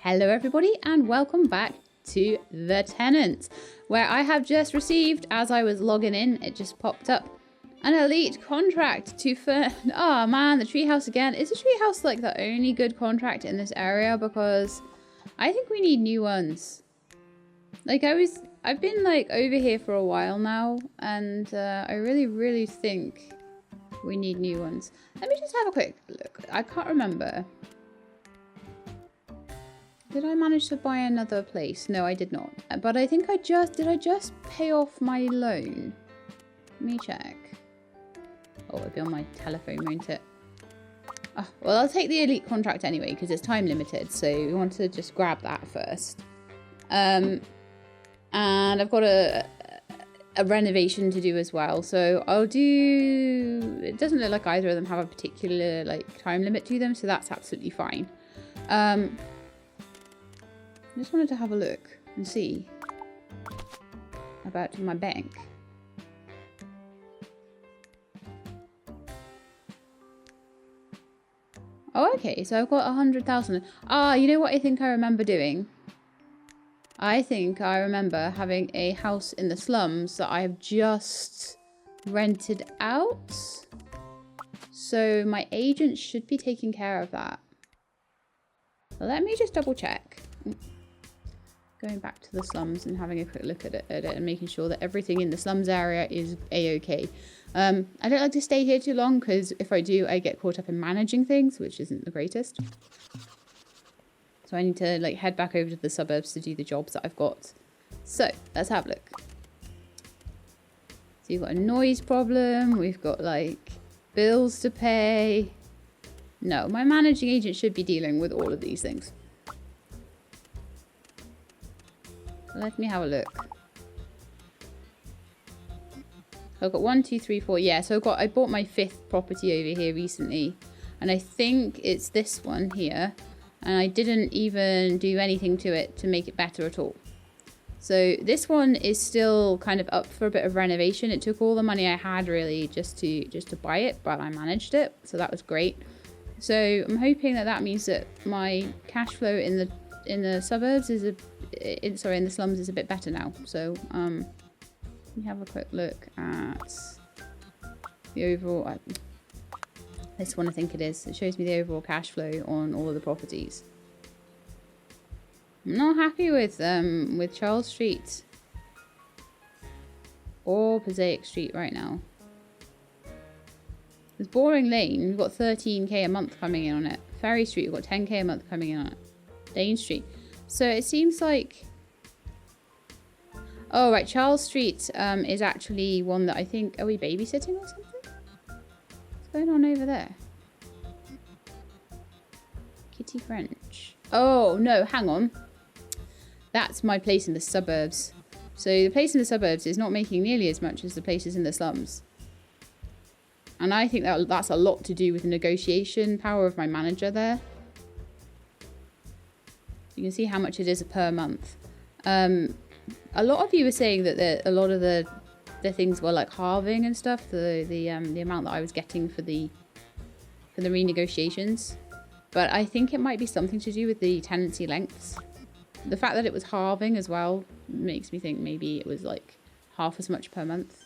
Hello everybody and welcome back to the Tenants, where I have just received, as I was logging in, it just popped up, an elite contract to oh man, the treehouse again. Is the treehouse like the only good contract in this area? Because I think we need new ones. Like I've been like over here for a while now, and I really think we need new ones. Let me just have a quick look. I can't remember. Did I manage to buy another place? No, I did not. But I think did I just pay off my loan? Let me check. Oh, it'll be on my telephone, won't it? Oh, well, I'll take the elite contract anyway, because it's time limited. So we want to just grab that first. And I've got a renovation to do as well. So I'll do... It doesn't look like either of them have a particular like time limit to them, so that's absolutely fine. I just wanted to have a look and see about my bank. Oh, okay, so I've got 100,000. Ah, you know what I think I remember doing? I think I remember having a house in the slums that I have just rented out. So my agent should be taking care of that. Let me just double check. Going back to the slums and having a quick look at it and making sure that everything in the slums area is a-okay. I don't like to stay here too long because if I do, I get caught up in managing things, which isn't the greatest. So I need to like head back over to the suburbs to do the jobs that I've got. So let's have a look. So you've got a noise problem. We've got like bills to pay. No, my managing agent should be dealing with all of these things. Let me have a look. I've got 1, 2, 3, 4. Yeah, so I bought my 5th property over here recently. And I think it's this one here. And I didn't even do anything to it to make it better at all. So this one is still kind of up for a bit of renovation. It took all the money I had really just to buy it, but I managed it. So that was great. So I'm hoping that means that my cash flow in the suburbs is in the slums is a bit better now. So let me have a quick look at the overall. This one I think it is. It shows me the overall cash flow on all of the properties. I'm not happy with Charles Street or Passaic Street right now. There's Boring Lane. We've got 13k a month coming in on it. Ferry Street, we've got 10k a month coming in on it. Dane Street. So it seems like... Oh, right. Charles Street is actually one that I think... Are we babysitting or something? What's going on over there? Kitty French. Oh, no. Hang on. That's my place in the suburbs. So the place in the suburbs is not making nearly as much as the places in the slums. And I think that's a lot to do with the negotiation power of my manager there. You can see how much it is per month. A lot of you were saying that a lot of the things were like halving and stuff. The amount that I was getting for the renegotiations, but I think it might be something to do with the tenancy lengths. The fact that it was halving as well makes me think maybe it was like half as much per month.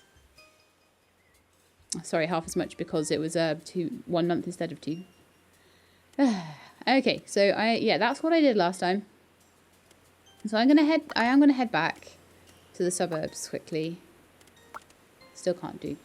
Sorry, half as much because it was 1 month instead of 2. Okay, so that's what I did last time. So I am gonna head back to the suburbs quickly. Still can't do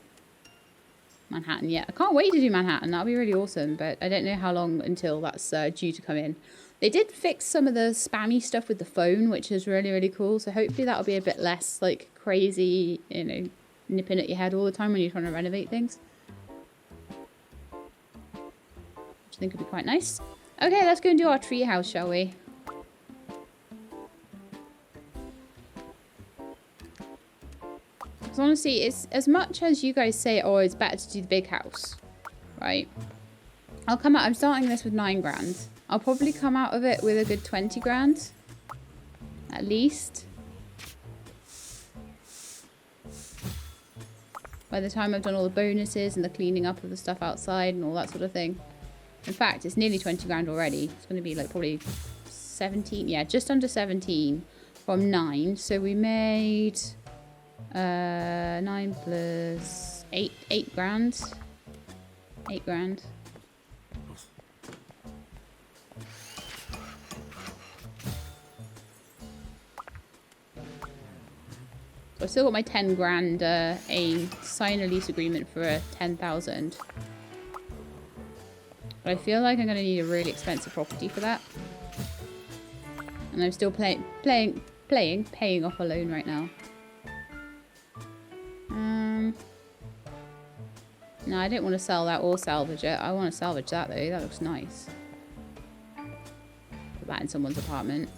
Manhattan yet. I can't wait to do Manhattan. That'll be really awesome, but I don't know how long until that's due to come in. They did fix some of the spammy stuff with the phone, which is really cool. So hopefully that'll be a bit less like crazy, you know, nipping at your head all the time when you're trying to renovate things. Which I think would be quite nice. Okay, let's go and do our tree house, shall we? Because honestly, it's as much as you guys say, oh, it's better to do the big house, right? I'm starting this with 9 grand. I'll probably come out of it with a good 20 grand. At least. By the time I've done all the bonuses and the cleaning up of the stuff outside and all that sort of thing. In fact, it's nearly 20 grand already. It's going to be like probably 17. Yeah, just under 17 from 9. So we made 9 plus 8 grand. 8 grand. So I've still got my 10 grand aim. Sign a lease agreement for 10,000. But I feel like I'm going to need a really expensive property for that. And I'm still paying off a loan right now. No, I don't want to sell that or salvage it. I want to salvage that though. That looks nice. Put that in someone's apartment.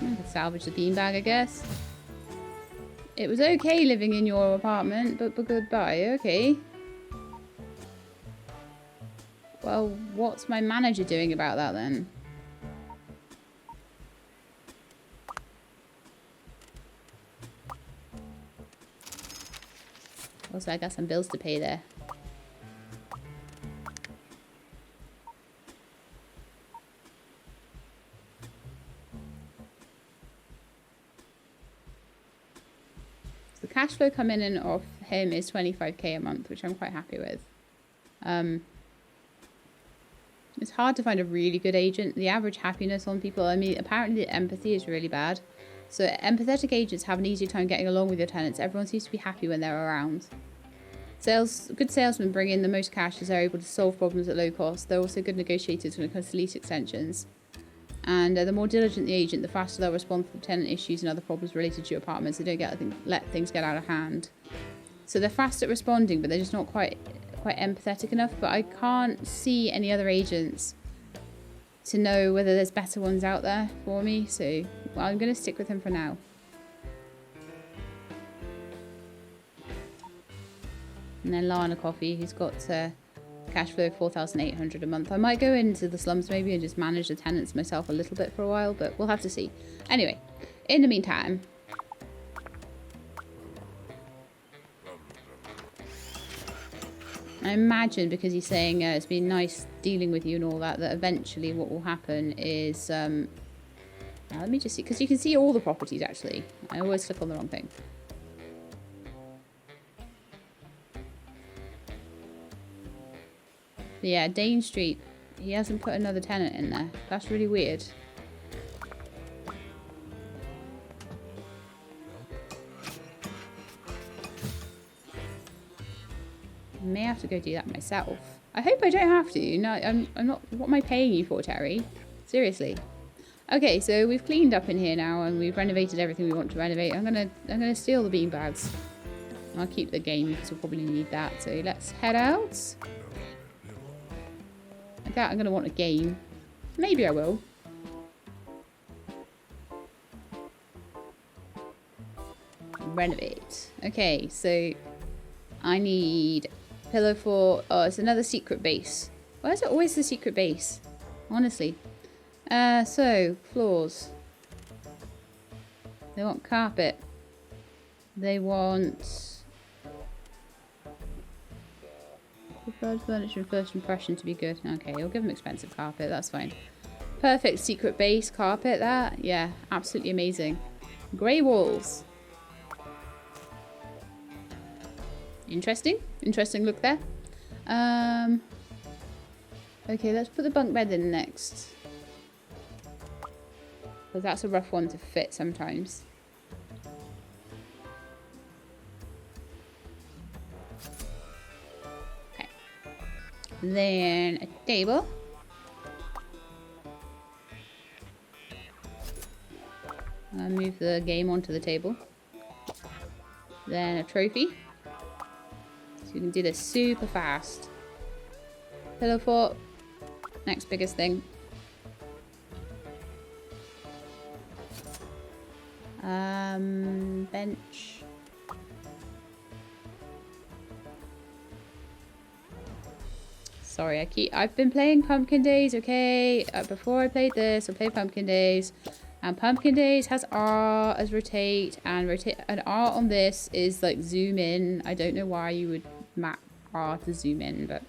I could salvage the beanbag, I guess. It was okay living in your apartment, but goodbye. Okay. Well, what's my manager doing about that then? Also, I got some bills to pay there. The cash flow coming in off him is 25k a month, which I'm quite happy with. It's hard to find a really good agent. The average happiness on people, I mean, apparently the empathy is really bad. So empathetic agents have an easier time getting along with your tenants. Everyone seems to be happy when they're around. Good salesmen bring in the most cash as they're able to solve problems at low cost. They're also good negotiators when it comes to lease extensions. And the more diligent the agent, the faster they'll respond to tenant issues and other problems related to your apartment, so they don't let things get out of hand. So they're fast at responding, but they're just not quite empathetic enough. But I can't see any other agents to know whether there's better ones out there for me. So well, I'm going to stick with him for now. And then Lana Coffee, who's got cash flow of 4,800 a month. I might go into the slums maybe and just manage the tenants myself a little bit for a while, but we'll have to see. Anyway, in the meantime, I imagine because he's saying it's been nice dealing with you and all that, that eventually what will happen is, let me just see, because you can see all the properties actually. I always click on the wrong thing. Yeah, Dane Street. He hasn't put another tenant in there. That's really weird. I may have to go do that myself. I hope I don't have to. No, I'm not. What am I paying you for, Terry? Seriously. Okay, so we've cleaned up in here now and we've renovated everything we want to renovate. I'm gonna steal the beanbags. I'll keep the game because we'll probably need that. So let's head out. I doubt I'm going to want a game. Maybe I will. Renovate. Okay, so I need pillow for... Oh, it's another secret base. Why is it always the secret base? Honestly. So, floors. They want carpet. They want... Preferred furniture and first impression to be good. Okay, we'll give them expensive carpet, that's fine. Perfect secret base carpet, that. Yeah, absolutely amazing. Grey walls. Interesting. Interesting look there. Okay, let's put the bunk bed in next. Because that's a rough one to fit sometimes. Then a table. I'll move the game onto the table. Then a trophy. So you can do this super fast. Pillow fort. Next biggest thing. Bench. Sorry, I've been playing Pumpkin Days, okay? Before I played this, I played Pumpkin Days. And Pumpkin Days has R as rotate, and R on this is like zoom in. I don't know why you would map R to zoom in, but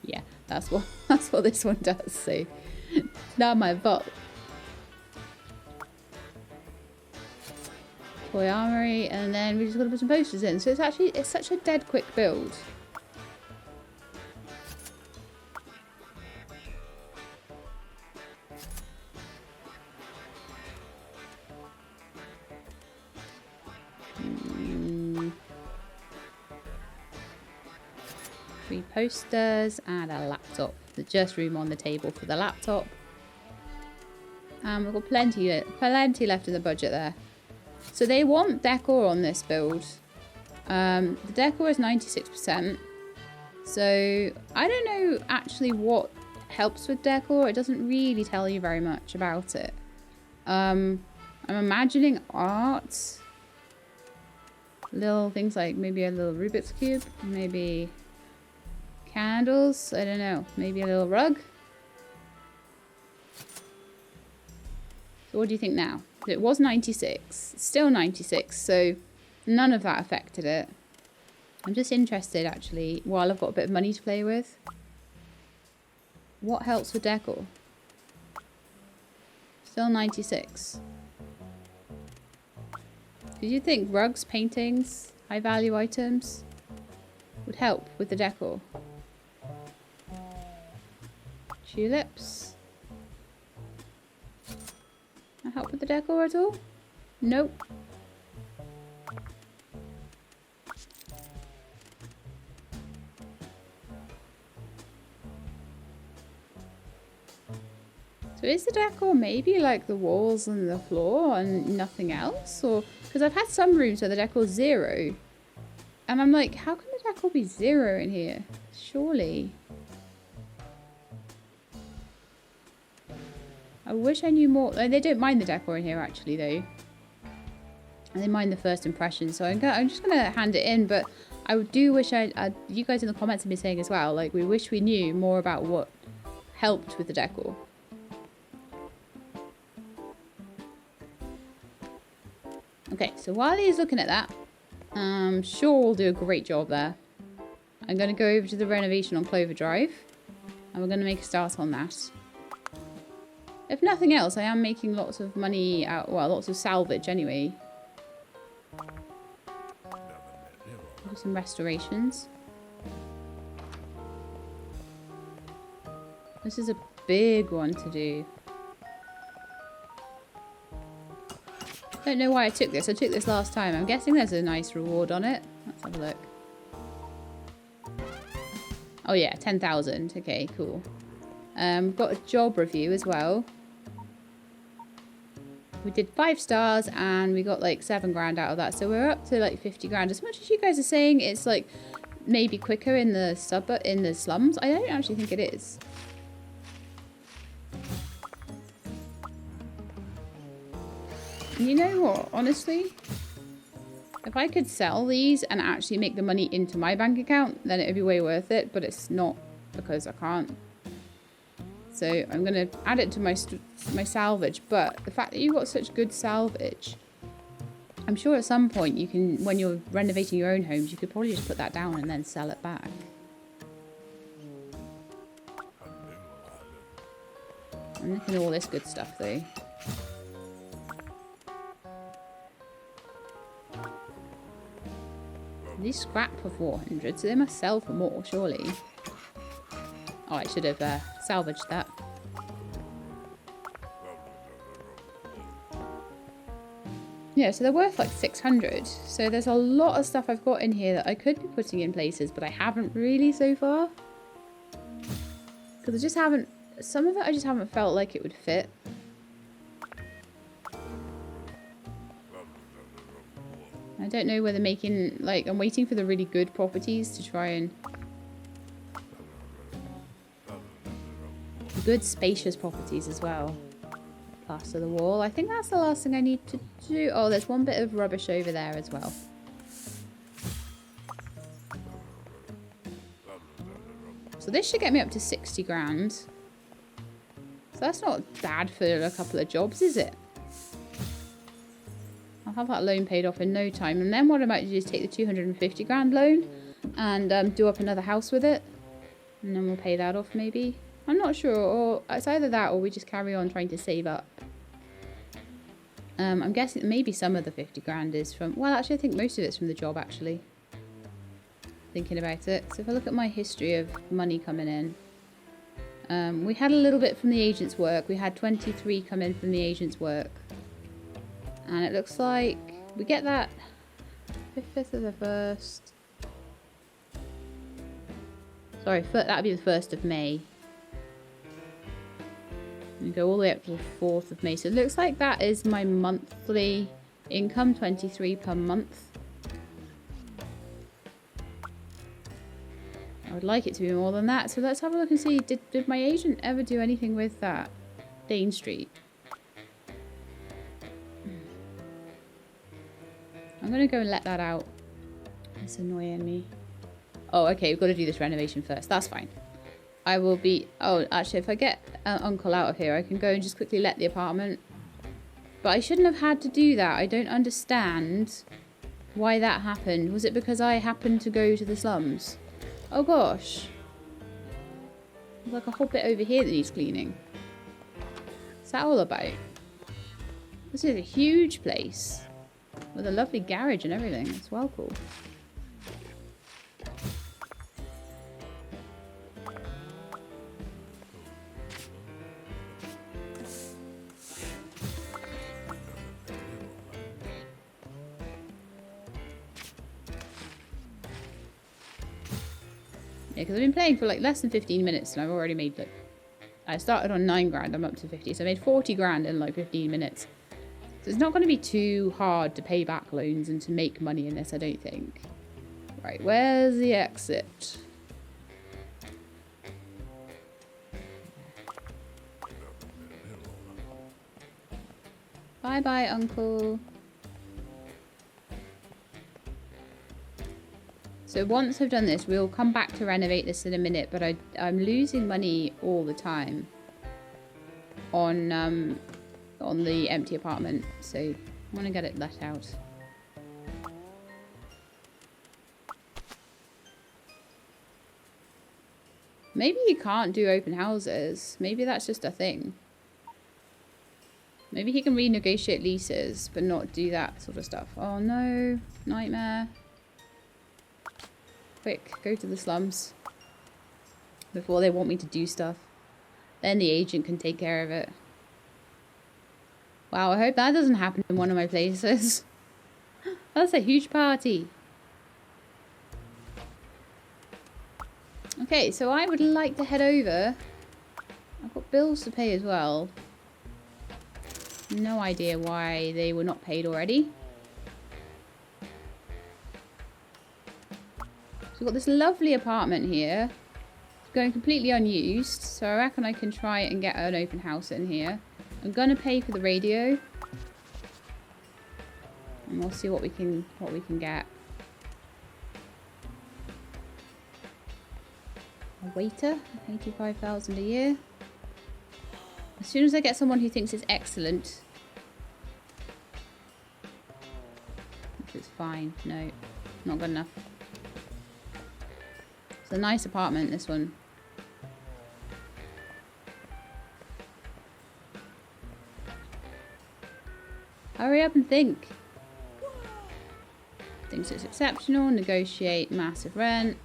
Yeah, that's what this one does. So not my fault. Toy armory, and then we just got to put some posters in. So it's such a dead quick build. Three posters and a laptop. There's just room on the table for the laptop. And we've got plenty left in the budget there. So they want decor on this build. The decor is 96%. So I don't know actually what helps with decor. It doesn't really tell you very much about it. I'm imagining art. Little things like maybe a little Rubik's Cube. Maybe candles. I don't know. Maybe a little rug. So what do you think now? It was 96. It's still 96. So none of that affected it. I'm just interested actually, while I've got a bit of money to play with. What helps with decor? Still 96. Did you think rugs, paintings, high value items would help with the decor? Tulips? That help with the decor at all? Nope. So is the decor maybe like the walls and the floor and nothing else? Or because I've had some rooms where the decor's 0. And I'm like, how can the decor be 0 in here? Surely. I wish I knew more. They don't mind the decor in here actually though. And they mind the first impression. So I'm just going to hand it in. But I do wish you guys in the comments have been saying as well, like we wish we knew more about what helped with the decor. Okay, so while he's looking at that, I'm sure we'll do a great job there. I'm going to go over to the renovation on Cloverdrive. And we're going to make a start on that. If nothing else, I am making lots of money out, well, lots of salvage anyway. Do some restorations. This is a big one to do. I don't know why I took this. I took this last time. I'm guessing there's a nice reward on it. Let's have a look. Oh yeah, 10,000. Okay, cool. Got a job review as well. We did 5 stars and we got like 7 grand out of that. So we're up to like 50 grand. As much as you guys are saying it's like maybe quicker in the slums, I don't actually think it is. You know what, honestly, if I could sell these and actually make the money into my bank account, then it would be way worth it, but it's not because I can't. So I'm going to add it to my salvage, but the fact that you've got such good salvage, I'm sure at some point you can, when you're renovating your own homes, you could probably just put that down and then sell it back. I'm looking at all this good stuff though. These scrap for 400, so they must sell for more, surely. Oh, I should have salvaged that. Yeah, so they're worth like 600. So there's a lot of stuff I've got in here that I could be putting in places, but I haven't really so far. Because I just haven't, some of it I just haven't felt like it would fit. I don't know whether making, like, I'm waiting for the really good properties to try and... Good spacious properties as well. Plaster the wall. I think that's the last thing I need to do. Oh, there's one bit of rubbish over there as well. So this should get me up to 60 grand. So that's not bad for a couple of jobs, is it? I'll have that loan paid off in no time. And then what I might do is take the 250 grand loan and do up another house with it. And then we'll pay that off maybe. I'm not sure, or it's either that or we just carry on trying to save up. I'm guessing that maybe some of the 50 grand is from, well actually I think most of it's from the job actually. Thinking about it. So if I look at my history of money coming in. We had a little bit from the agent's work. We had 23 come in from the agent's work. And it looks like we get that 5th of the 1st. Sorry, that would be the 1st of May. And go all the way up to the 4th of May. So it looks like that is my monthly income, 23 per month. I would like it to be more than that. So let's have a look and see, did my agent ever do anything with that? Dane Street. I'm going to go and let that out. It's annoying me. Oh, okay, we've got to do this renovation first. That's fine. I will be... Oh, actually, if I get Uncle out of here, I can go and just quickly let the apartment. But I shouldn't have had to do that. I don't understand why that happened. Was it because I happened to go to the slums? Oh, gosh. There's like a whole bit over here that needs cleaning. What's that all about? This is a huge place. With a lovely garage and everything. It's well cool. Yeah, because I've been playing for like less than 15 minutes and I've already made like... I started on 9 grand, I'm up to 50. So I made 40 grand in like 15 minutes. So it's not going to be too hard to pay back loans and to make money in this, I don't think. Right, where's the exit? Bye-bye, Uncle. So once I've done this, we'll come back to renovate this in a minute, but I'm losing money all the time on the empty apartment, so I want to get it let out. Maybe you can't do open houses. Maybe that's just a thing. Maybe he can renegotiate leases, but not do that sort of stuff. Oh no, nightmare. Quick, go to the slums before they want me to do stuff. Then the agent can take care of it. Wow, I hope that doesn't happen in one of my places. That's a huge party. Okay, so I would like to head over. I've got bills to pay as well. No idea why they were not paid already. So we've got this lovely apartment here. It's going completely unused. So I reckon I can try and get an open house in here. I'm going to pay for the radio. And we'll see what we can get. A waiter, 85,000 a year. As soon as I get someone who thinks it's excellent. This is fine. No, not good enough. It's a nice apartment, this one. Hurry up and think. Thinks it's exceptional. Negotiate massive rent.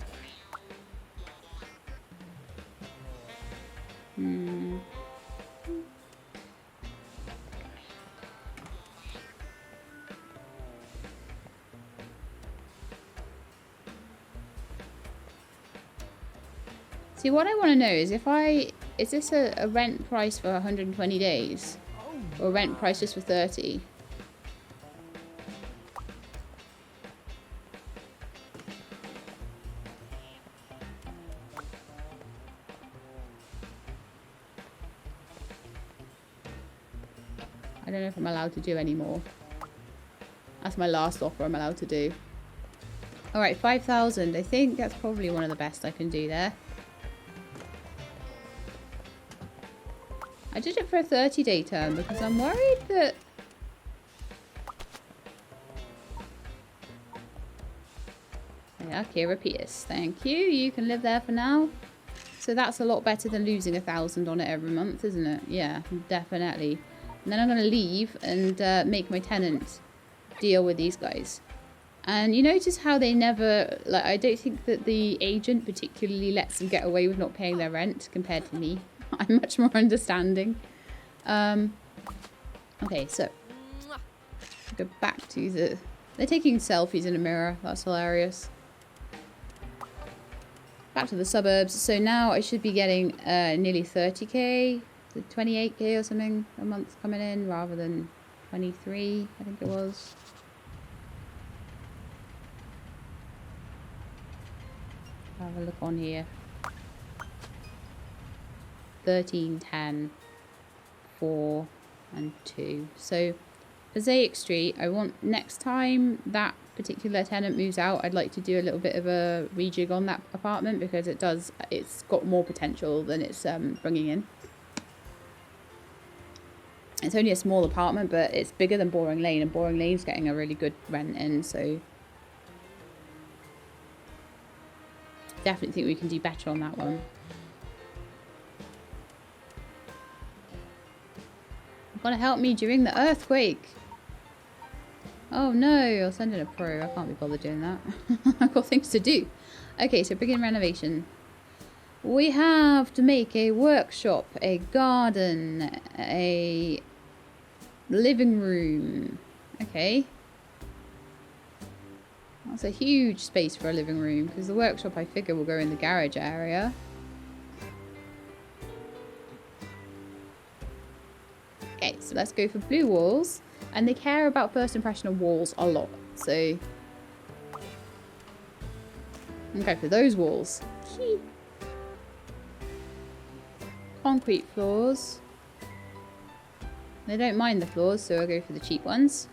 See, what I want to know is is this a rent price for 120 days? Or a rent price just for 30? I don't know if I'm allowed to do any more. That's my last offer I'm allowed to do. Alright, 5,000. I think that's probably one of the best I can do there. I did it for a 30-day term because I'm worried that... Yeah, Kira Pierce. Thank you. You can live there for now. So that's a lot better than losing 1,000 on it every month, isn't it? Yeah, definitely. And then I'm going to leave and make my tenant deal with these guys. And you notice how they never, like, I don't think that the agent particularly lets them get away with not paying their rent compared to me. I'm much more understanding. Okay, so go back to the... They're taking selfies in a mirror. That's hilarious. Back to the suburbs. So now I should be getting nearly 30k, 28k or something a month coming in rather than 23, I think it was. Have a look on here. 13, 10, 4 and 2. So Mosaic Street, I want next time that particular tenant moves out, I'd like to do a little bit of a rejig on that apartment because it's got more potential than it's bringing in. It's only a small apartment, but it's bigger than Boring Lane, and Boring Lane's getting a really good rent in, so definitely think we can do better on that one. You've got to help me during the earthquake. Oh no, I'll send in a pro. I can't be bothered doing that. I've got things to do. Okay, so begin renovation. We have to make a workshop, a garden, a living room. Okay. That's a huge space for a living room because the workshop I figure will go in the garage area. Okay, so let's go for blue walls. And they care about first impression of walls a lot. So I'm going for those walls. Concrete floors. They don't mind the floors, so I'll go for the cheap ones.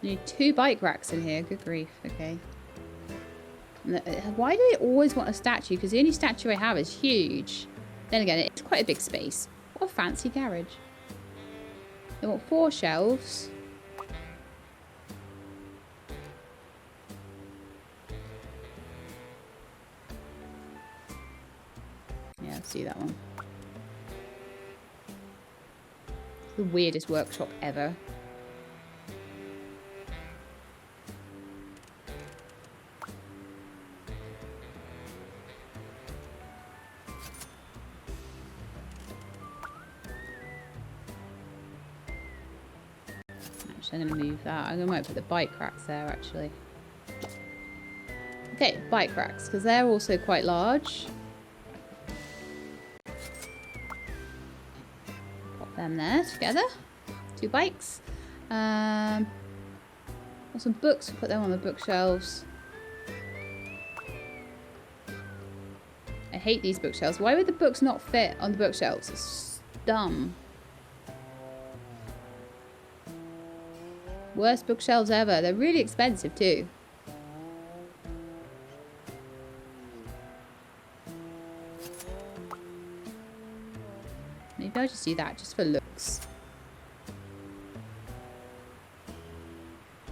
Need 2 bike racks in here. Good grief. Okay. Why do they always want a statue? Because the only statue I have is huge. Then again, it's quite a big space. What a fancy garage. They want 4 shelves. Yeah, let's do that one. It's the weirdest workshop ever. I'm going to move that. I might put the bike racks there, actually. Okay, bike racks, because they're also quite large. Pop them there together. 2 bikes. Got some books. Put them on the bookshelves. I hate these bookshelves. Why would the books not fit on the bookshelves? It's dumb. Worst bookshelves ever. They're really expensive too. Maybe I'll just do that just for looks.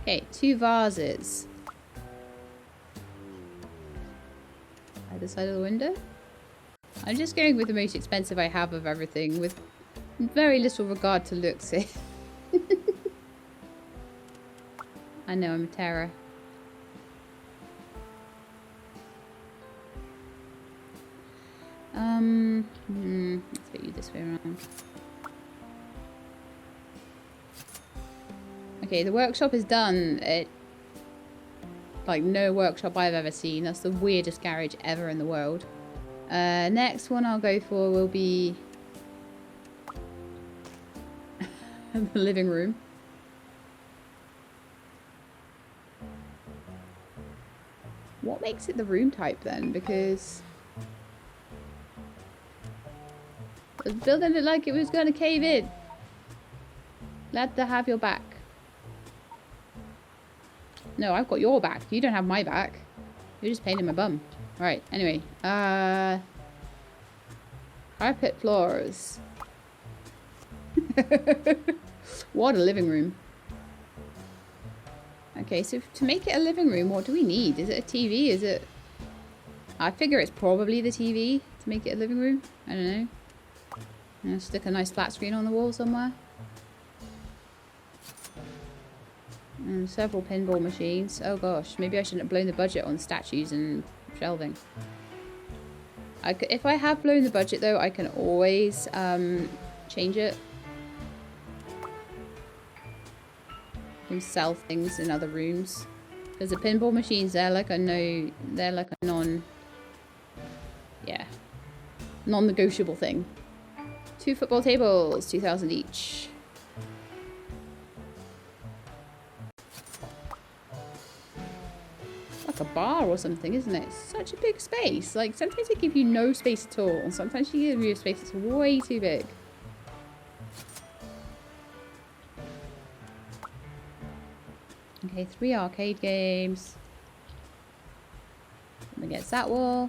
Okay, 2 vases. Either side of the window. I'm just going with the most expensive I have of everything with very little regard to looks here. I know, I'm a terror. Let's put you this way around. Okay, the workshop is done. Like no workshop I've ever seen. That's the weirdest garage ever in the world. Next one I'll go for will be the living room. What makes it the room type then? Because the building looked like it was going to cave in. Glad to have your back. No, I've got your back. You don't have my back. You're just pain in my bum. Right, anyway. Carpet floors. What a living room. Okay, so to make it a living room, what do we need? Is it a TV? Is it I figure it's probably the TV to make it a living room. I don't know. Stick a nice flat screen on the wall somewhere. And several pinball machines. Oh gosh, maybe I shouldn't have blown the budget on statues and shelving. If I have blown the budget though, I can always change it. I can sell things in other rooms. Because the pinball machines, they're like a non-negotiable thing. 2 football tables, 2,000 each. Like a bar or something, isn't it? It's such a big space. Like, sometimes they give you no space at all. And sometimes you give you a space that's way too big. Okay, 3 arcade games. Against that wall.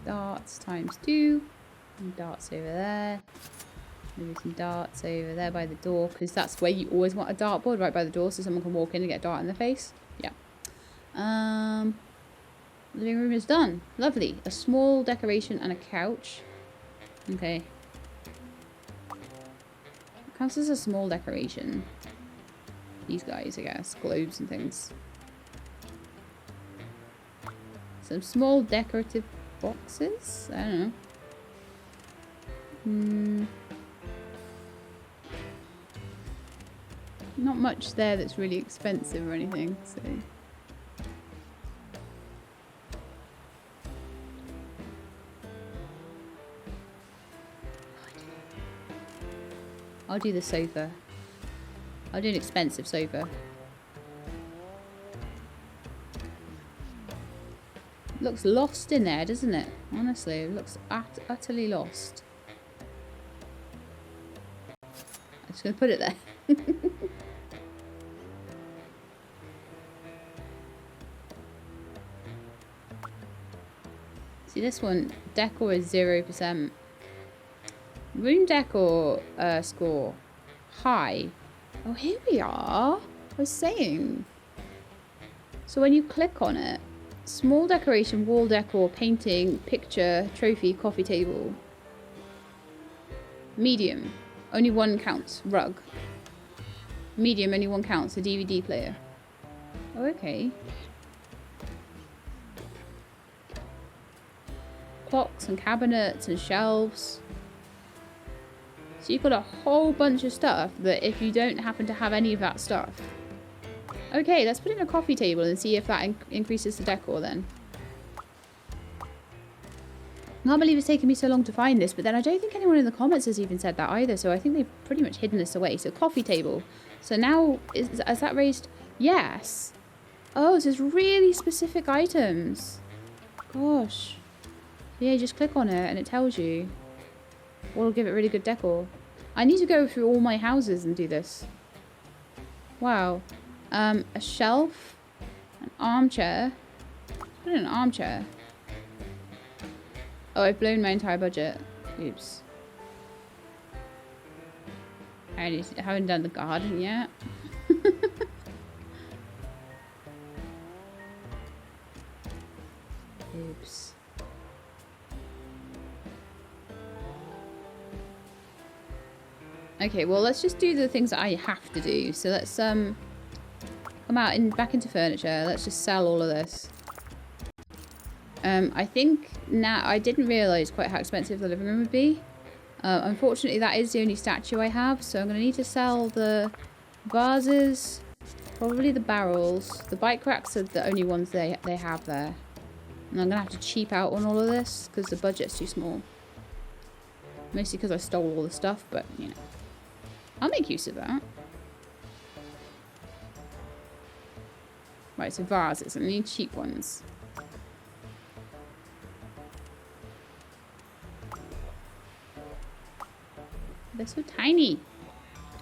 Darts times 2. And darts over there. Maybe some darts over there by the door, because that's where you always want a dartboard, right by the door, so someone can walk in and get a dart in their face. Yeah. Living room is done. Lovely. A small decoration and a couch. Okay. Counts as a small decoration. These guys, I guess. Globes and things. Some small decorative boxes? I don't know. Not much there that's really expensive or anything, so... I'll do the sofa. I'll do an expensive sofa. It looks lost in there, doesn't it? Honestly, it looks utterly lost. I'm just going to put it there. See, this one, decor is 0%. Room decor score high. Oh, here we are. I was saying. So when you click on it, small decoration, wall decor, painting, picture, trophy, coffee table. Medium, only 1 counts. Rug. Medium, only 1 counts. A DVD player. Oh, okay. Clocks and cabinets and shelves. So you've got a whole bunch of stuff that if you don't happen to have any of that stuff. Okay, let's put in a coffee table and see if that increases the decor then. I can't believe it's taken me so long to find this, but then I don't think anyone in the comments has even said that either, so I think they've pretty much hidden this away. So coffee table. So now, is that raised? Yes. Oh, so it's really specific items. Gosh. Yeah, you just click on it and it tells you. What'll give it really good decor. I need to go through all my houses and do this. Wow. A shelf. An armchair. Put in an armchair. Oh, I've blown my entire budget. Oops. I haven't done the garden yet. Oops. Okay, well, let's just do the things that I have to do. So let's come out back into furniture. Let's just sell all of this. I think now I didn't realise quite how expensive the living room would be. Unfortunately, that is the only statue I have, so I'm going to need to sell the vases, probably the barrels. The bike racks are the only ones they have there. And I'm going to have to cheap out on all of this because the budget's too small. Mostly because I stole all the stuff, but, you know. I'll make use of that. Right, so vases. I need cheap ones. They're so tiny.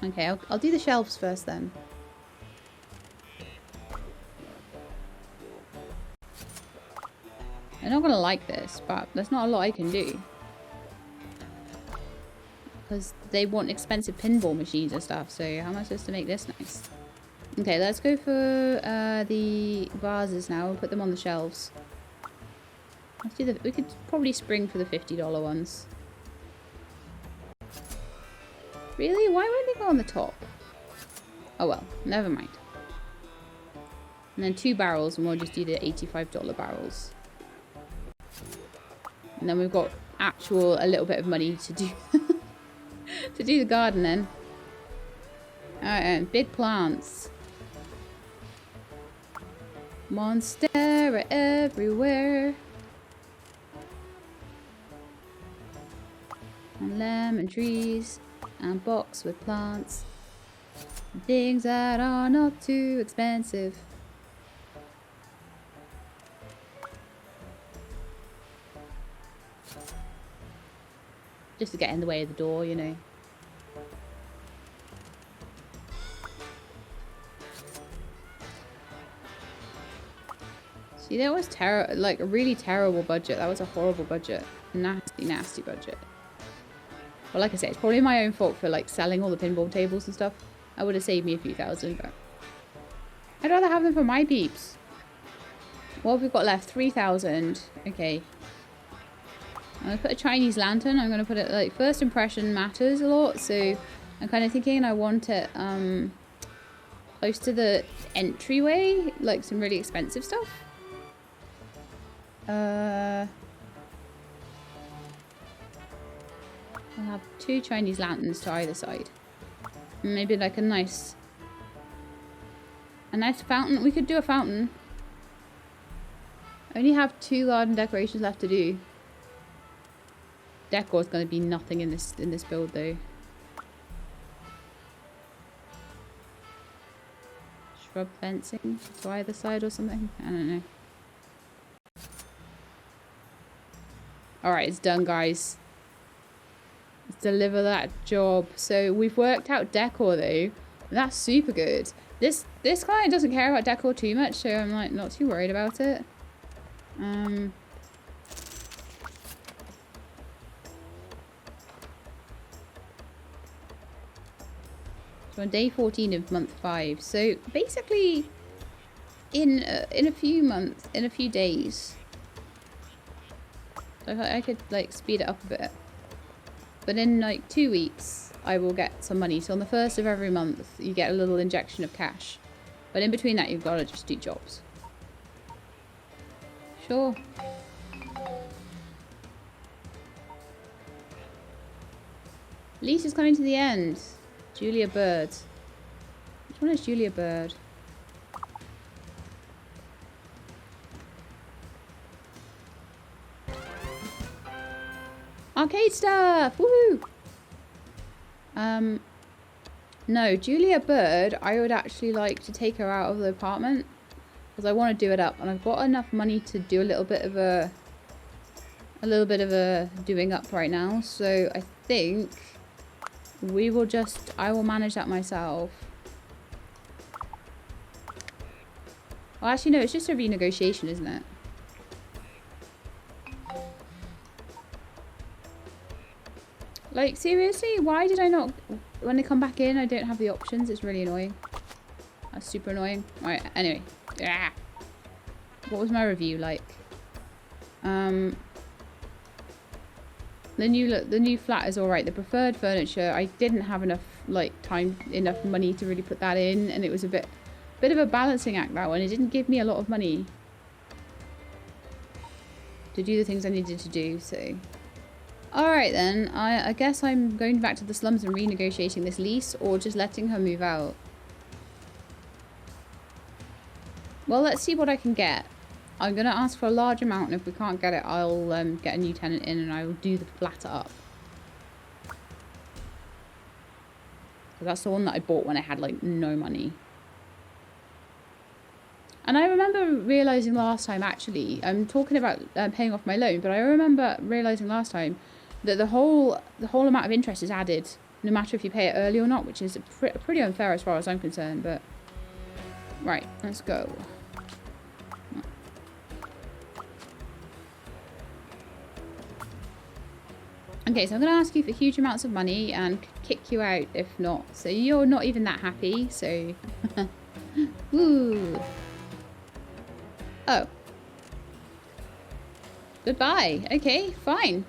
Okay, I'll do the shelves first then. I'm not going to like this, but there's not a lot I can do. because they want expensive pinball machines and stuff. So how am I supposed to make this nice? Okay, let's go for the vases now and put them on the shelves. Let's do we could probably spring for the $50 ones. Really? Why won't they go on the top? Oh well, never mind. And then 2 barrels, and we'll just do the $85 barrels. And then we've got a little bit of money to do to do the garden then. Alright, and big plants. Monstera everywhere. And lemon trees. And box with plants. Things that are not too expensive. Just to get in the way of the door, you know. See, that was like a really terrible budget. That was a horrible budget. Nasty, nasty budget. Well, like I said, it's probably my own fault for like selling all the pinball tables and stuff. I would have saved me a few thousand, but I'd rather have them for my peeps. What have we got left? 3,000. Okay. I'm going to put a Chinese lantern. I'm going to put it, like, first impression matters a lot. So I'm kind of thinking I want it close to the entryway. Like some really expensive stuff. I'll have 2 Chinese lanterns to either side. Maybe like a nice fountain. We could do a fountain. I only have 2 garden decorations left to do. Decor is going to be nothing in this build though. Shrub fencing to either side or something. I don't know. Alright, it's done, guys. Let's deliver that job. So we've worked out decor though. That's super good. This client doesn't care about decor too much, so I'm like not too worried about it. So on day 14 of month 5. So basically, in a few days, I could like speed it up a bit. But in like 2 weeks, I will get some money. So on the 1st of every month, you get a little injection of cash. But in between that, you've got to just do jobs. Sure. Lease is coming to the end. Julia Bird. Which one is Julia Bird? Arcade stuff! Woohoo! No, Julia Bird, I would actually like to take her out of the apartment. Because I want to do it up. And I've got enough money to do a little bit of a doing up right now. So I think I will manage that myself. Well, actually no, it's just a renegotiation, isn't it? Like, seriously? Why did I not... When they come back in, I don't have the options. It's really annoying. That's super annoying. Alright, anyway. Ah. What was my review like? The new flat is alright. The preferred furniture, I didn't have enough, like, enough money to really put that in. And it was a bit of a balancing act, that one. It didn't give me a lot of money to do the things I needed to do, so... Alright then, I guess I'm going back to the slums and renegotiating this lease, or just letting her move out. Well, let's see what I can get. I'm going to ask for a large amount, and if we can't get it, I'll get a new tenant in and I will do the flat up. That's the one that I bought when I had, like, no money. And I remember realising last time, actually, I'm talking about paying off my loan, but I remember realising last time that the whole amount of interest is added, no matter if you pay it early or not, which is pretty unfair as far as I'm concerned, but... Right, let's go. I'm Okay, so I'm going to ask you for huge amounts of money and kick you out if not. So you're not even that happy, so... Woo! Oh. Goodbye. Okay, fine.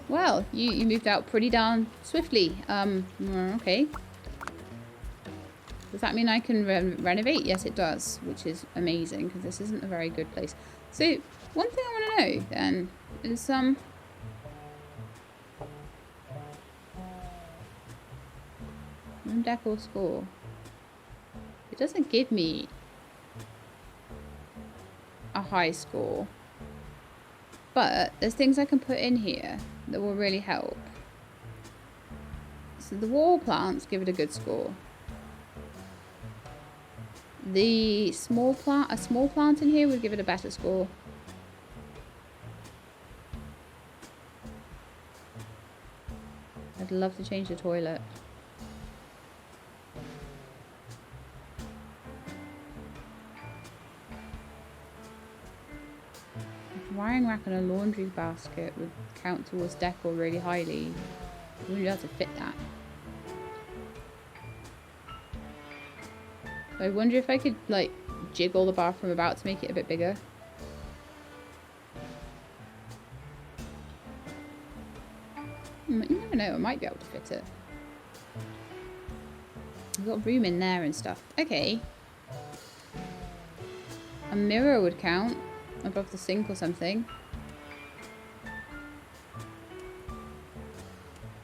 Well, you moved out pretty darn swiftly. Okay. Does that mean I can renovate? Yes, it does, which is amazing, because this isn't a very good place. So, one thing I want to know, then, is, Decor score. It doesn't give me a high score. But there's things I can put in here that will really help. So the wall plants give it a good score. A small plant in here would give it a better score. I'd love to change the toilet. A drying rack and a laundry basket would count towards decor really highly. You wouldn't be able to fit that. I wonder if I could, like, jiggle the bathroom about to make it a bit bigger. You never know, I might be able to fit it. I've got room in there and stuff. Okay. A mirror would count above the sink or something.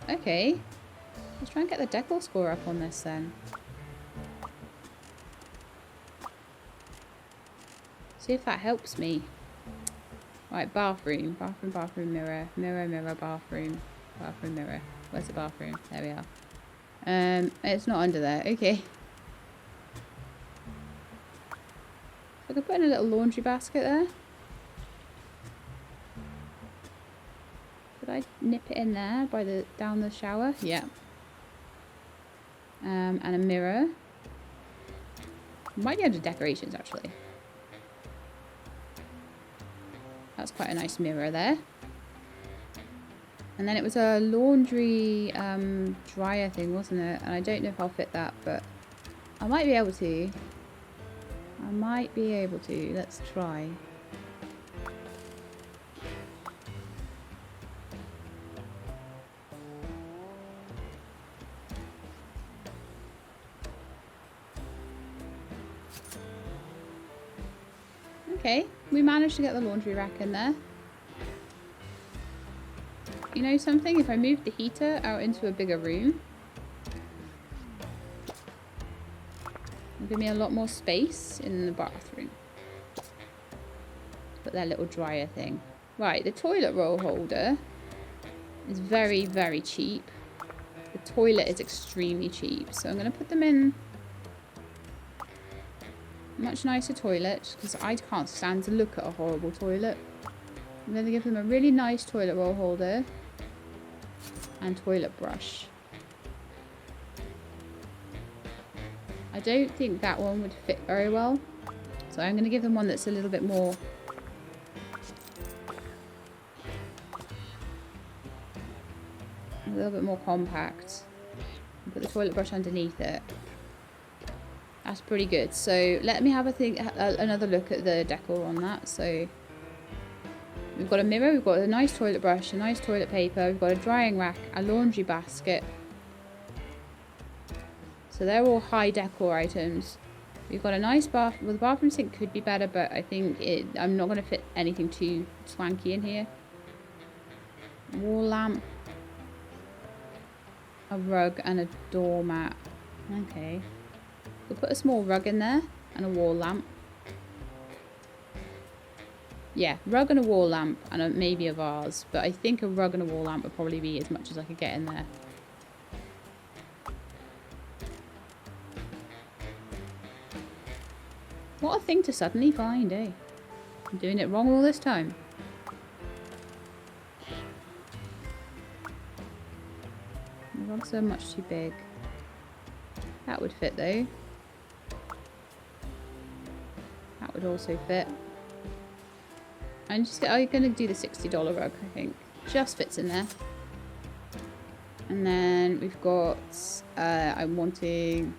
Okay. Let's try and get the decor score up on this then. See if that helps me. Right, bathroom. Bathroom, bathroom, mirror. Mirror, mirror, bathroom. Bathroom, mirror. Where's the bathroom? There we are. It's not under there. Okay. I could put in a little laundry basket there. Could I nip it in there by the down the shower? Yeah. And a mirror. Might be under decorations actually. That's quite a nice mirror there. And then it was a laundry dryer thing, wasn't it? And I don't know if I'll fit that, but I might be able to. I might be able to. Let's try. Okay, we managed to get the laundry rack in there. You know something? If I move the heater out into a bigger room, it'll give me a lot more space in the bathroom. Put that little dryer thing. Right, the toilet roll holder is very, very cheap. The toilet is extremely cheap. So I'm going to put them in a much nicer toilet because I can't stand to look at a horrible toilet. I'm going to give them a really nice toilet roll holder and toilet brush. I don't think that one would fit very well, so I'm going to give them one that's a little bit more compact. And put the toilet brush underneath it. That's pretty good. So let me have another look at the decor on that. So we've got a mirror, we've got a nice toilet brush, a nice toilet paper, we've got a drying rack, a laundry basket. So they're all high decor items. We've got a nice bath. Well, the bathroom sink could be better, but I think I'm not going to fit anything too swanky in here. Wall lamp, a rug, and a doormat. Okay. We'll put a small rug in there and a wall lamp. Yeah, rug and a wall lamp and maybe a vase. But I think a rug and a wall lamp would probably be as much as I could get in there. What a thing to suddenly find, eh? I'm doing it wrong all this time. Not so much too big. That would fit though. That would also fit. I'm going to do the $60 rug, I think. Just fits in there. And then we've got, I'm wanting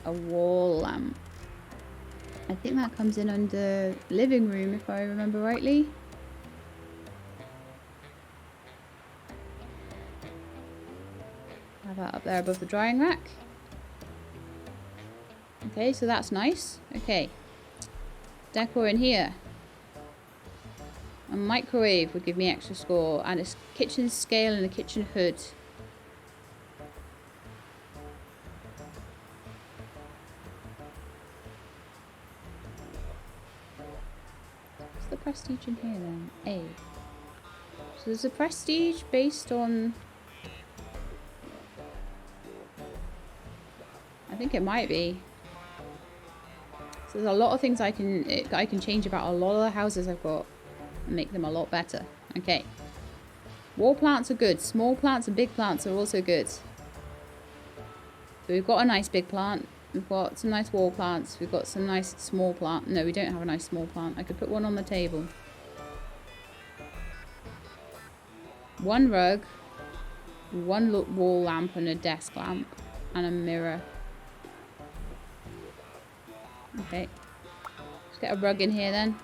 a wall lamp. I think that comes in under living room, if I remember rightly. Have that up there above the drying rack. Okay, so that's nice. Okay. Decor in here. A microwave would give me extra score. And a kitchen scale and a kitchen hood. What's the prestige in here then? A. So there's a prestige based on... I think it might be. So there's a lot of things I can change about a lot of the houses I've got and make them a lot better. Okay. Wall plants are good. Small plants and big plants are also good. So we've got a nice big plant. We've got some nice wall plants. We've got some nice small plant. No, we don't have a nice small plant. I could put one on the table. One rug. One wall lamp and a desk lamp. And a mirror. Okay. Let's get a rug in here then.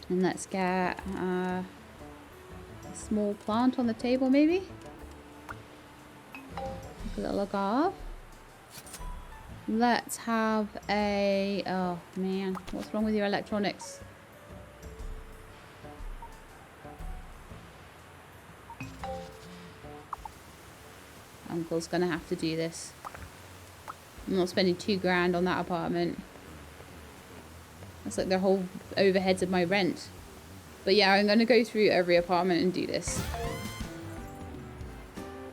And let's get a small plant on the table maybe. A little agave. Let's have a... Oh man, what's wrong with your electronics? Uncle's gonna have to do this. I'm not spending $2,000 on that apartment. That's like the whole overheads of my rent. But yeah, I'm gonna go through every apartment and do this.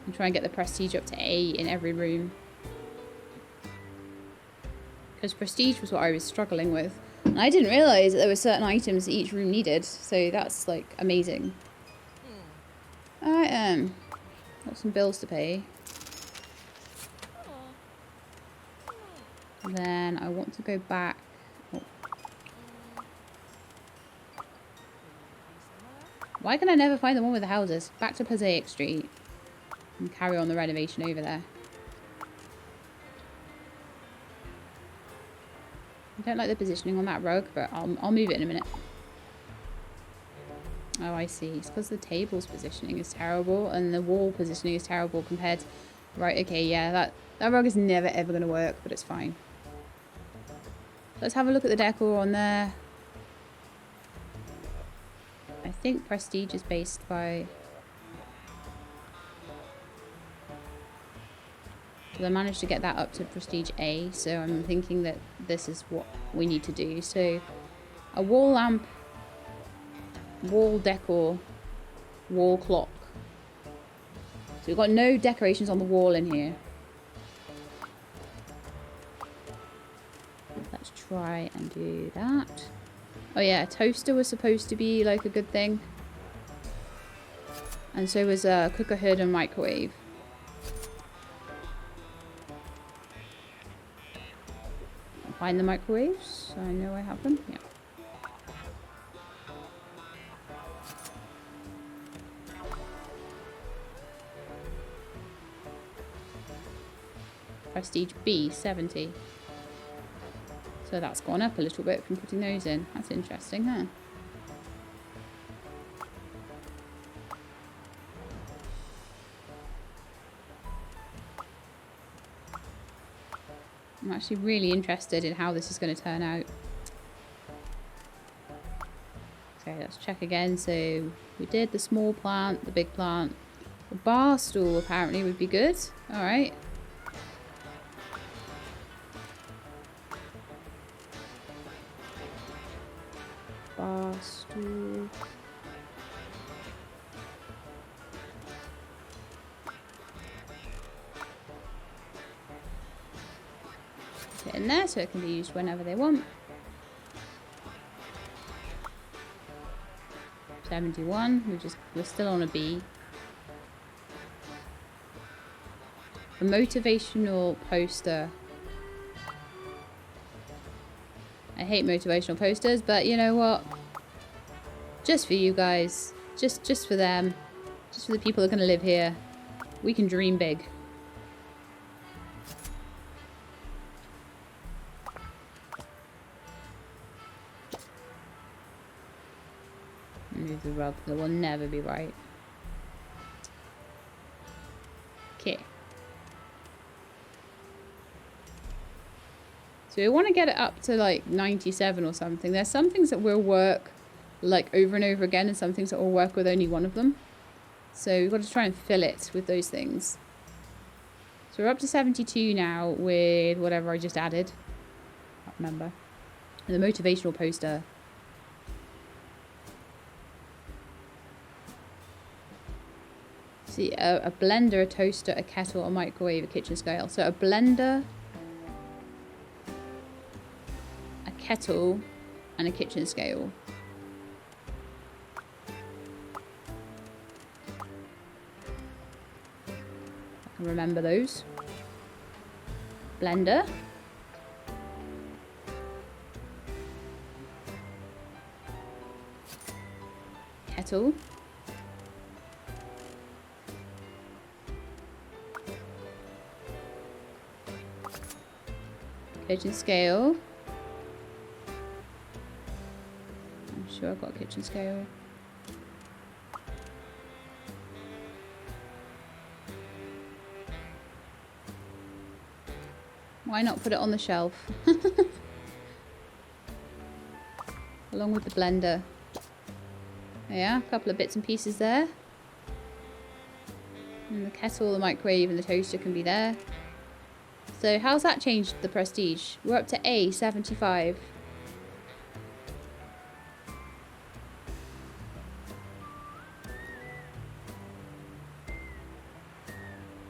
And try and get the prestige up to A in every room. Because prestige was what I was struggling with. And I didn't realise that there were certain items that each room needed. So that's like amazing. Alright, got some bills to pay. Then I want to go back. Oh. Why can I never find the one with the houses? Back to Passaic Street. And carry on the renovation over there. I don't like the positioning on that rug, but I'll move it in a minute. Oh, I see. It's because the table's positioning is terrible and the wall positioning is terrible compared to... Right, okay, yeah, that rug is never ever going to work, but it's fine. Let's have a look at the decor on there. I think prestige is based by... So I managed to get that up to prestige A, so I'm thinking that this is what we need to do. So a wall lamp, wall decor, wall clock. So we've got no decorations on the wall in here. Let's try and do that. Oh yeah, a toaster was supposed to be like a good thing. And so was a cooker hood and microwave. Find the microwaves. I know I have them. Yeah. Prestige B, 70. So that's gone up a little bit from putting those in. That's interesting, huh? I'm actually really interested in how this is going to turn out. Okay, let's check again. So we did the small plant, the big plant. The bar stool apparently would be good. Alright. Bar stool. In there so it can be used whenever they want. 71, we're still on a B. A motivational poster. I hate motivational posters, but you know what? Just for you guys. Just for them. Just for the people that are going to live here. We can dream big. Move the rug. That will never be right. Okay. So we want to get it up to like 97 or something. There's some things that will work like over and over again and some things that will work with only one of them. So we've got to try and fill it with those things. So we're up to 72 now with whatever I just added. I can't remember. And the motivational poster. See, a blender, a toaster, a kettle, a microwave, a kitchen scale. So a blender, a kettle, and a kitchen scale. I can remember those. Blender. Kettle. Kitchen scale. I'm sure I've got a kitchen scale. Why not put it on the shelf? Along with the blender. Yeah, a couple of bits and pieces there. And the kettle, the microwave, and the toaster can be there. So how's that changed the prestige? We're up to A, 75.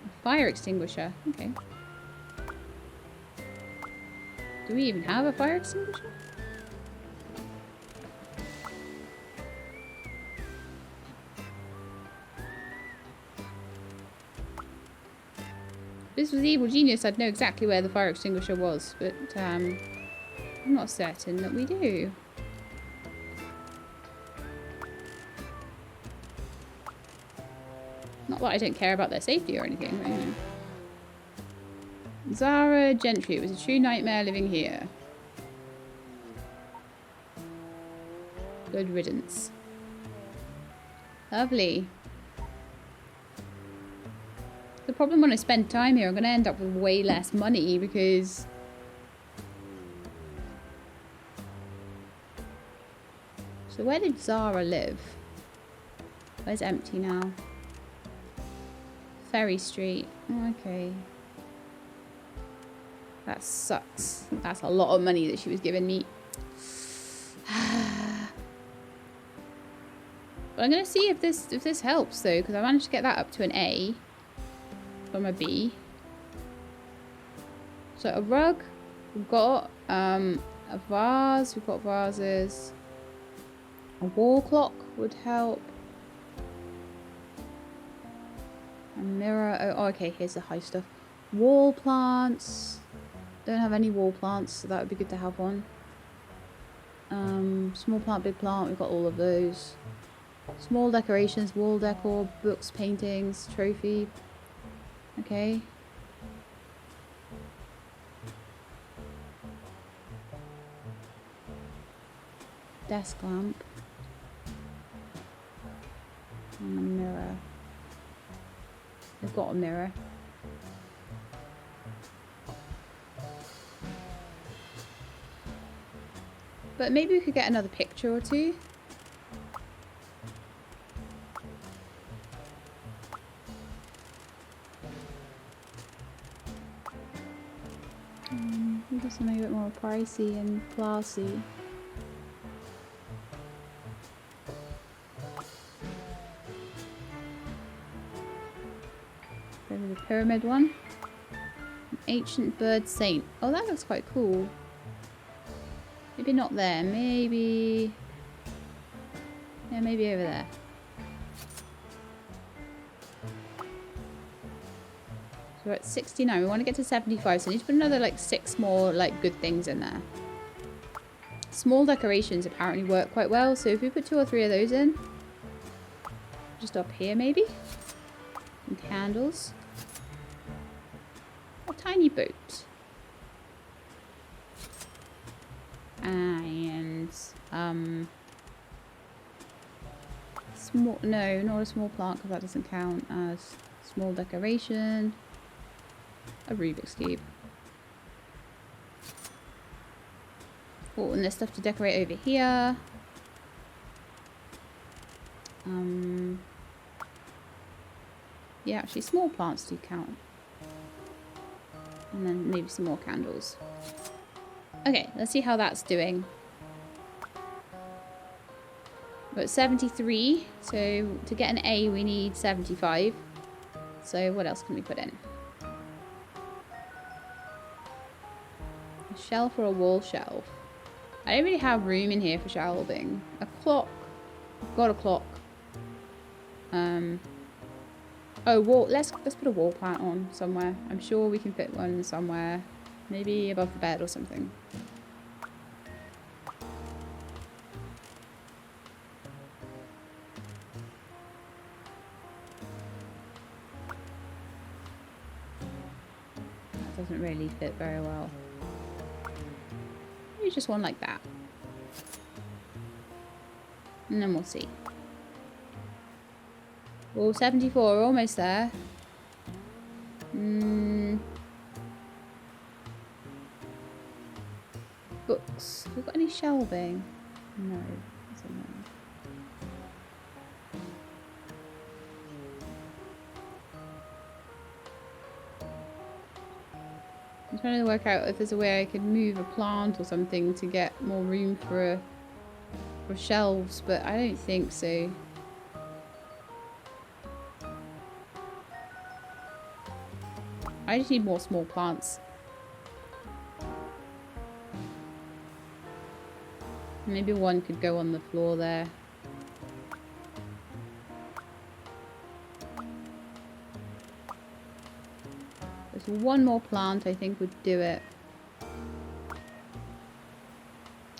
A fire extinguisher. Okay. Do we even have a fire extinguisher? If this was Evil Genius, I'd know exactly where the fire extinguisher was, but I'm not certain that we do. Not that I don't care about their safety or anything, but you know. Zara Gentry, it was a true nightmare living here. Good riddance. Lovely. The problem when I spend time here, I'm going to end up with way less money because... So where did Zara live? Where's empty now? Ferry Street. Oh, okay. That sucks. That's a lot of money that she was giving me. But I'm going to see if this helps though, because I managed to get that up to an A. From a B. So a rug, we've got a vase, we've got vases. A wall clock would help. A mirror, oh okay, here's the high stuff. Wall plants. Don't have any wall plants, so that would be good to have one. Small plant, big plant, we've got all of those. Small decorations, wall decor, books, paintings, trophy. Okay. Desk lamp. And a mirror. I've got a mirror. But maybe we could get another picture or two. I guess something a bit more pricey and classy. Maybe the pyramid one. An ancient bird saint. Oh, that looks quite cool. Maybe not there. Maybe... Yeah, maybe over there. So we're at 69. We want to get to 75. So I need to put another, like, 6 more, like, good things in there. Small decorations apparently work quite well, so if we put 2 or 3 of those in, just up here maybe, and candles, a tiny boat, and small, no, not a small plant because that doesn't count as small decoration, a Rubik's Cube. Oh, and there's stuff to decorate over here. Yeah, actually small plants do count. And then maybe some more candles. Okay, let's see how that's doing. We're at 73, so to get an A we need 75. So what else can we put in? A shelf or a wall shelf? I don't really have room in here for shelving. A clock. I've got a clock. Oh, wall. Let's put a wall plant on somewhere. I'm sure we can fit one somewhere. Maybe above the bed or something. That doesn't really fit very well. Maybe just one like that. And then we'll see. Oh, 74, we're almost there. Books. Have we got any shelving? No. I'm trying to work out if there's a way I could move a plant or something to get more room for shelves, but I don't think so. I just need more small plants. Maybe one could go on the floor there. There's one more plant I think would do it.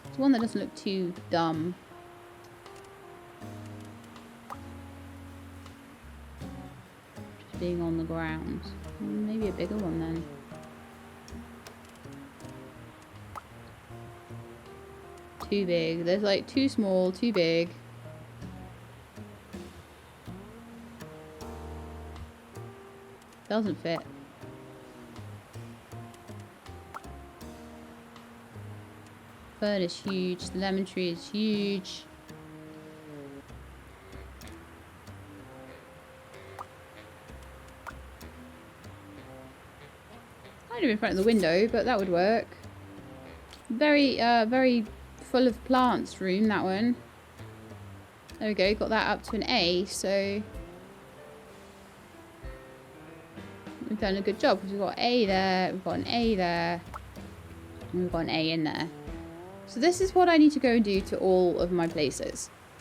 It's one that doesn't look too dumb. Just being on the ground. Maybe a bigger one then. Too big. There's like too small, too big. Doesn't fit. Fern is huge. The lemon tree is huge. Kind of in front of the window, but that would work. Very, very full of plants room, that one. There we go, got that up to an A, so we've done a good job because we've got A there, we've got an A there, and we've got an A in there. So this is what I need to go and do to all of my places.